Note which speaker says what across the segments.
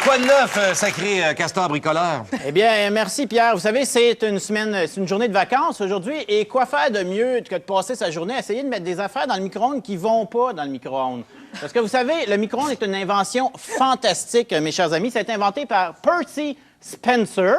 Speaker 1: Quoi de neuf, sacré castor bricoleur?
Speaker 2: Eh bien, merci Pierre. Vous savez, c'est une journée de vacances aujourd'hui. Et quoi faire de mieux que de passer sa journée à essayer de mettre des affaires dans le micro-ondes qui vont pas dans le micro-ondes? Parce que vous savez, le micro-ondes est une invention fantastique, mes chers amis. Ça a été inventé par Percy Spencer.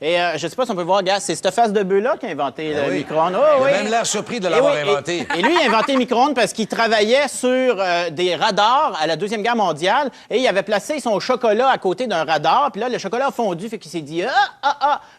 Speaker 2: Et je sais pas si on peut voir, gars, c'est cette face de bœuf-là qui a inventé le micro-ondes.
Speaker 1: Il a même l'air surpris de l'avoir inventé.
Speaker 2: Et lui, il a inventé le micro-ondes parce qu'il travaillait sur des radars à la Deuxième Guerre mondiale et il avait placé son chocolat à côté d'un radar. Puis là, le chocolat a fondu, fait qu'il s'est dit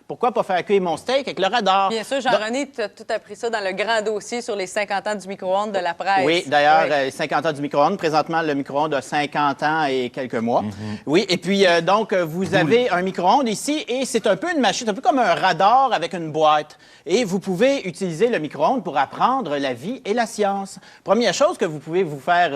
Speaker 2: pourquoi pas faire cuire mon steak avec le radar?
Speaker 3: Bien sûr, Jean-René, tu as tout appris ça dans le grand dossier sur les 50 ans du micro-ondes de la presse.
Speaker 2: Oui, d'ailleurs, 50 ans du micro-ondes. Présentement, le micro-ondes a 50 ans et quelques mois. Oui, et puis, donc, vous avez un micro-ondes ici et c'est un peu une machine, c'est un peu comme un radar avec une boîte. Et vous pouvez utiliser le micro-ondes pour apprendre la vie et la science. Première chose que vous pouvez vous faire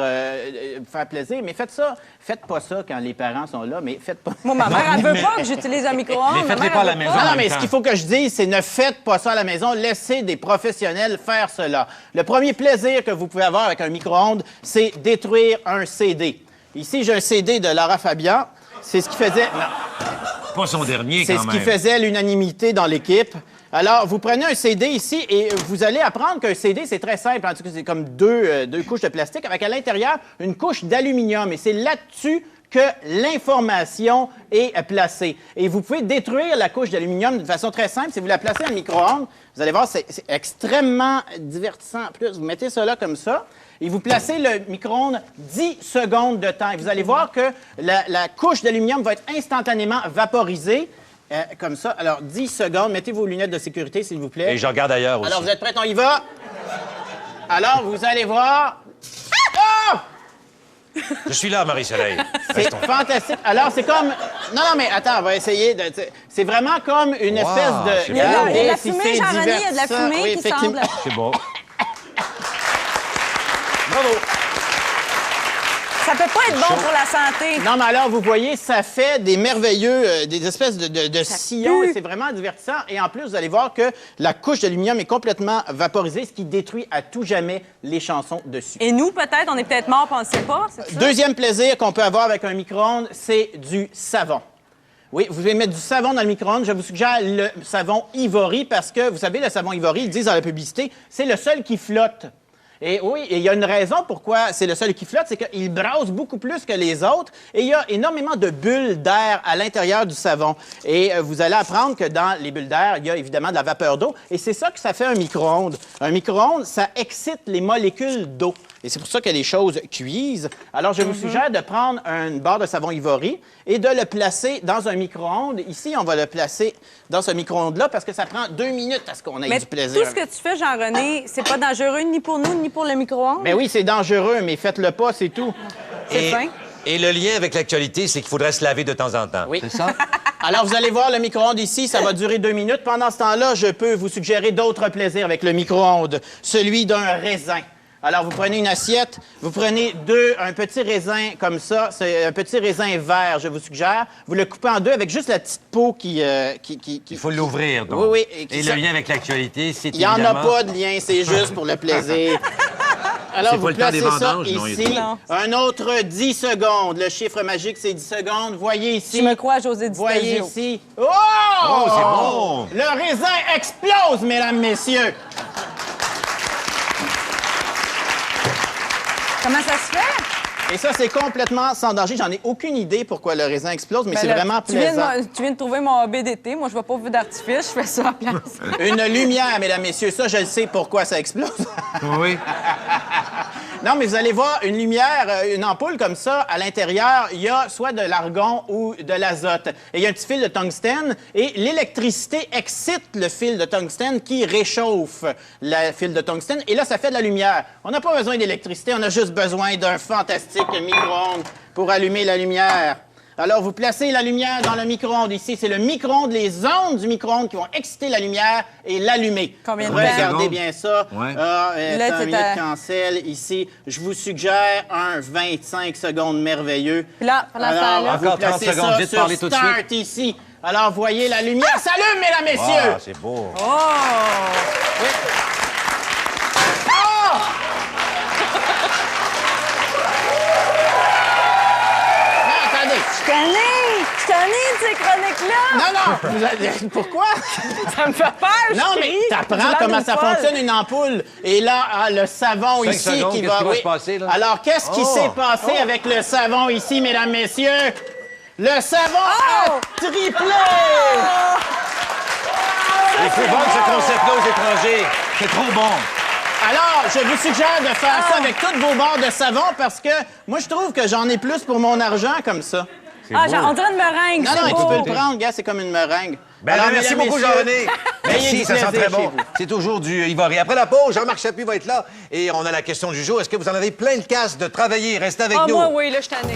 Speaker 2: plaisir, mais faites pas ça quand les parents sont là, mais faites pas...
Speaker 3: Moi, ma mère, elle veut pas que j'utilise un micro-ondes.
Speaker 1: Mais faites-les pas à la maison.
Speaker 2: Non, mais ce qu'il faut que je dise, c'est ne faites pas ça à la maison. Laissez des professionnels faire cela. Le premier plaisir que vous pouvez avoir avec un micro-ondes, c'est détruire un CD. Ici, j'ai un CD de Lara Fabian. C'est ce qui faisait... Non.
Speaker 1: Pas son dernier, quand
Speaker 2: C'est
Speaker 1: même.
Speaker 2: ce qui faisait l'unanimité dans l'équipe. Alors, vous prenez un CD ici et vous allez apprendre qu'un CD, c'est très simple. En tout cas, c'est comme deux couches de plastique avec à l'intérieur une couche d'aluminium. Et c'est là-dessus que l'information est placée. Et vous pouvez détruire la couche d'aluminium d'une façon très simple. Si vous la placez en micro-ondes, vous allez voir, c'est extrêmement divertissant. En plus, vous mettez cela comme ça et vous placez le micro-ondes 10 secondes de temps. Et vous allez voir que la couche d'aluminium va être instantanément vaporisée. Comme ça. Alors, 10 secondes. Mettez vos lunettes de sécurité, s'il vous plaît.
Speaker 1: Et je regarde ailleurs aussi.
Speaker 2: Alors, vous êtes prêts? On y va? Alors, vous allez voir... Oh!
Speaker 1: Je suis là, Marie-Soleil.
Speaker 2: C'est fantastique. Alors, c'est comme... Non, mais attends, on va essayer de... C'est vraiment comme une espèce de...
Speaker 1: c'est
Speaker 3: Il y a de
Speaker 2: Regardez,
Speaker 3: la
Speaker 2: si
Speaker 3: fumée,
Speaker 2: c'est
Speaker 3: Jean-René, il y a de la
Speaker 2: divertissant.
Speaker 3: fumée
Speaker 2: Oui,
Speaker 3: qui
Speaker 2: effectivement.
Speaker 3: semble...
Speaker 1: C'est bon.
Speaker 2: Bravo.
Speaker 3: Ça peut pas être bon pour la santé.
Speaker 2: Non, mais alors, vous voyez, ça fait des merveilleux, des espèces de sillons,
Speaker 3: pue.
Speaker 2: et c'est vraiment divertissant. Et en plus, vous allez voir que la couche d'aluminium est complètement vaporisée, ce qui détruit à tout jamais les chansons dessus.
Speaker 3: Et nous, peut-être, on est peut-être morts, puis on ne sait pas. C'est ça?
Speaker 2: Deuxième plaisir qu'on peut avoir avec un micro-ondes, c'est du savon. Oui, vous pouvez mettre du savon dans le micro-ondes. Je vous suggère le savon Ivory parce que, vous savez, le savon Ivory, ils disent dans la publicité, c'est le seul qui flotte. Et oui, il y a une raison pourquoi c'est le seul qui flotte, c'est qu'il brasse beaucoup plus que les autres et il y a énormément de bulles d'air à l'intérieur du savon. Et vous allez apprendre que dans les bulles d'air, il y a évidemment de la vapeur d'eau et c'est ça que ça fait un micro-ondes. Un micro-ondes, ça excite les molécules d'eau. Et c'est pour ça que les choses cuisent. Alors, je vous suggère de prendre une barre de savon Ivory et de le placer dans un micro-ondes. Ici, on va le placer dans ce micro-ondes-là parce que ça prend 2 minutes à ce qu'on ait
Speaker 3: Mais
Speaker 2: du plaisir.
Speaker 3: tout ce que tu fais, Jean-René, c'est pas dangereux ni pour nous, ni pour le micro-ondes?
Speaker 2: Mais oui, c'est dangereux, mais faites-le pas, c'est tout.
Speaker 3: C'est fin.
Speaker 1: Et le lien avec l'actualité, c'est qu'il faudrait se laver de temps en temps.
Speaker 2: Oui.
Speaker 1: C'est ça?
Speaker 2: Alors, vous allez voir le micro-ondes ici, ça va durer 2 minutes. Pendant ce temps-là, je peux vous suggérer d'autres plaisirs avec le micro-ondes. Celui d'un raisin. Alors, vous prenez une assiette, vous prenez un petit raisin comme ça, c'est un petit raisin vert, je vous suggère. Vous le coupez en deux avec juste la petite peau qui
Speaker 1: Il faut l'ouvrir, donc.
Speaker 2: Oui.
Speaker 1: Et le lien avec l'actualité, c'est
Speaker 2: Il n'y en a
Speaker 1: évidemment...
Speaker 2: pas de lien, c'est juste pour le plaisir. Alors,
Speaker 1: C'est
Speaker 2: vous
Speaker 1: pas le temps des
Speaker 2: placez ça
Speaker 1: vendanges, non,
Speaker 2: ici.
Speaker 3: Non.
Speaker 2: Un autre 10 secondes. Le chiffre magique, c'est 10 secondes. Voyez ici.
Speaker 3: Tu me crois, José Di
Speaker 2: Voyez
Speaker 3: Stasio.
Speaker 2: ici. Oh!
Speaker 1: Oh, c'est bon!
Speaker 2: Le raisin explose, mesdames, messieurs.
Speaker 3: Comment ça se fait?
Speaker 2: Et ça, c'est complètement sans danger. J'en ai aucune idée pourquoi le raisin explose, mais
Speaker 3: Ben
Speaker 2: c'est
Speaker 3: là,
Speaker 2: vraiment
Speaker 3: tu viens
Speaker 2: plaisant.
Speaker 3: tu viens de trouver mon hobby d'été. Moi, je ne vois pas vu d'artifice. Je fais ça à la place.
Speaker 2: Une lumière, mesdames, messieurs. Ça, je le sais pourquoi ça explose.
Speaker 1: Oui.
Speaker 2: Non, mais vous allez voir, une lumière, une ampoule comme ça, à l'intérieur, il y a soit de l'argon ou de l'azote. Et il y a un petit fil de tungstène et l'électricité excite le fil de tungstène qui réchauffe le fil de tungstène. Et là, ça fait de la lumière. On n'a pas besoin d'électricité, on a juste besoin d'un fantastique micro-ondes pour allumer la lumière. Alors, vous placez la lumière dans le micro-ondes. Ici, c'est le micro-ondes, les ondes du micro-ondes qui vont exciter la lumière et l'allumer.
Speaker 3: Combien de temps?
Speaker 2: Regardez bien ça.
Speaker 1: Ouais.
Speaker 3: Là,
Speaker 2: Un
Speaker 3: c'est
Speaker 2: minute cancel. Ici, je vous suggère un 25 secondes merveilleux.
Speaker 3: Puis là, pendant ce temps-là,
Speaker 2: Alors, vous
Speaker 1: Encore 30
Speaker 2: placez
Speaker 1: secondes,
Speaker 2: ça
Speaker 1: vite
Speaker 2: sur
Speaker 1: parler tout de
Speaker 2: Start ici. Alors, voyez la lumière. S'allume, mesdames, messieurs!
Speaker 1: Ah, c'est beau.
Speaker 3: oh!
Speaker 2: Oui. Oh! Non, attendez.
Speaker 3: Je connais! là!
Speaker 2: Non, pourquoi?
Speaker 3: Ça me fait peur,
Speaker 2: Non,
Speaker 3: je
Speaker 2: mais
Speaker 3: crie. J'ai
Speaker 2: t'apprends
Speaker 3: l'air
Speaker 2: comment
Speaker 3: d'une
Speaker 2: ça
Speaker 3: folle.
Speaker 2: fonctionne une ampoule. Et là, le savon
Speaker 1: 5
Speaker 2: ici
Speaker 1: secondes,
Speaker 2: qui
Speaker 1: qu'est-ce
Speaker 2: va...
Speaker 1: qui va se passer, là?
Speaker 2: Alors, qu'est-ce qui s'est passé avec le savon ici, mesdames, messieurs? Le savon a triplé!
Speaker 1: Il faut vendre ce concept-là aux étrangers. C'est trop bon.
Speaker 2: Alors, je vous suggère de faire ça avec toutes vos barres de savon parce que moi, je trouve que j'en ai plus pour mon argent comme ça.
Speaker 3: On dirait une meringue,
Speaker 2: Non,
Speaker 3: c'est
Speaker 2: non,
Speaker 3: beau.
Speaker 2: tu peux le prendre, gars, c'est comme une meringue.
Speaker 1: Ben,
Speaker 2: Alors,
Speaker 1: merci
Speaker 2: mesdames,
Speaker 1: beaucoup,
Speaker 2: messieurs,
Speaker 1: Jean-René.
Speaker 2: ayez
Speaker 1: Merci,
Speaker 2: du
Speaker 1: ça sent
Speaker 2: plaisir
Speaker 1: très
Speaker 2: chez
Speaker 1: bon.
Speaker 2: vous.
Speaker 1: C'est toujours du Ivory. Après la pause, Jean-Marc Chaput va être là et on a la question du jour. Est-ce que vous en avez plein de casse de travailler? Restez avec nous.
Speaker 3: Moi, oui, là, je t'en ai.